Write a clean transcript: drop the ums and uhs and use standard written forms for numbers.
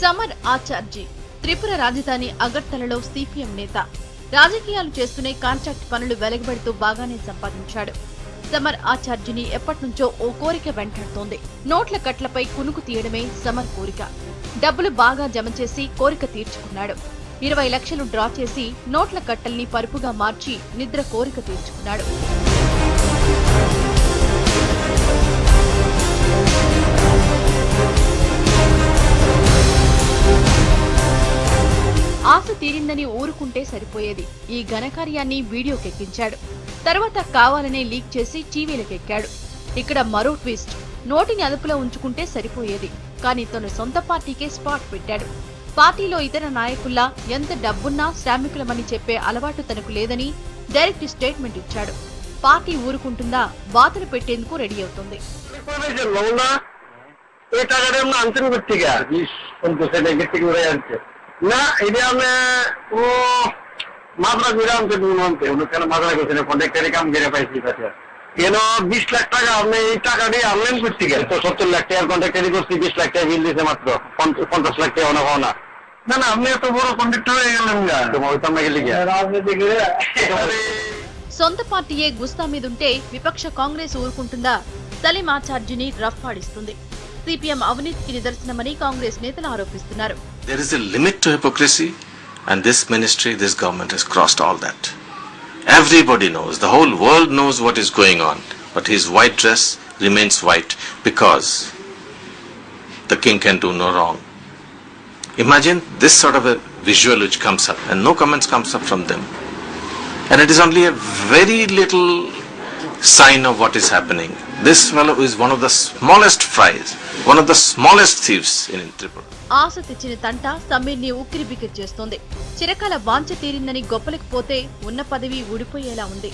సమర్ ఆచార్జీ త్రిపుర రాజధాని అగర్తలలో సిపిఎం నేత. రాజకీయాలు చేస్తూనే కాంట్రాక్ట్ పనులు వెలగబెడుతూ బాగానే సంపాదించాడు. సమర్ ఆచార్జీని ఎప్పటినుంచో ఓ కోరిక వెంటాడుతోంది. నోట్ల కట్లపై కునుకు తీయడమే సమర్ కోరిక. డబ్బులు బాగా జమ చేసి కోరిక తీర్చుకున్నాడు. 20 లక్షలు డ్రా చేసి నోట్ల కట్టల్ని పరుపుగా మార్చి నిద్ర కోరిక తీర్చుకున్నాడు. ఆశ తీరిందని ఊరుకుంటే సరిపోయేది. ఈ ఘనకార్యాన్ని వీడియోకెక్కించాడు. తర్వాత కావాలనే లీక్ చేసి టీవీలకెక్కాడు. ఇక్కడ మరో ట్విస్ట్. నోటిని అదుపులో ఉంచుకుంటే సరిపోయేది. కానీ తను సొంత పార్టీకే స్పాట్ పెట్టాడు. పార్టీలో ఇతర నాయకుల్లా ఎంత డబ్బున్నా శ్రామికులమని చెప్పే అలవాటు తనకు లేదని డైరెక్ట్ స్టేట్మెంట్ ఇచ్చాడు. పార్టీ ఊరుకుంటుందా, బాతులు పెట్టేందుకు రెడీ అవుతుంది. না এটা আমি ও মাত্রা ঘুরে আনতে কেন মাত্রা করছি না কন্ট্রাক্টারি কাম ঘিরে পাইছি কেন 20 লাখ টাকা আপনি এই টাকা দিয়ে আনলেন করতে গেলে তো 70 লাখ টাকার কন্ট্রাক্টারি করছি 20 লাখ টাকা বিল দিয়েছে মাত্র 50 লাখ টাকা না না না না আপনি এত বড় কন্ট্রাক্টর হয়ে গেলেন না তোমার రాజనీతి సొంత పార్టీయే గుస్తా మీదుంటే విపక్ష కాంగ్రెస్ ఊరుకుంటుందా? సలీం ఆచార్జీని రఫ్ ఆడిస్తుంది. సిపిఎం అవినీతికి నిదర్శనమని కాంగ్రెస్ నేతలు ఆరోపిస్తున్నారు. There is a limit to hypocrisy, and this ministry, this government has crossed all that. Everybody knows, the whole world knows what is going on, but his white dress remains white because the king can do no wrong. Imagine this sort of a visual which comes up and no comments comes up from them. And it is only a very little sign of what is happening. This fellow is one of the smallest fries, one of the smallest thieves in Tripura. ఆశ తెచ్చిన తంట సమీర్ని ఉక్కిరిబిక్కిరి చేస్తోంది. చిరకాల వాంఛ తీరిందని గొప్పలకు పోతే ఉన్న పదవి ఊడిపోయేలా ఉంది.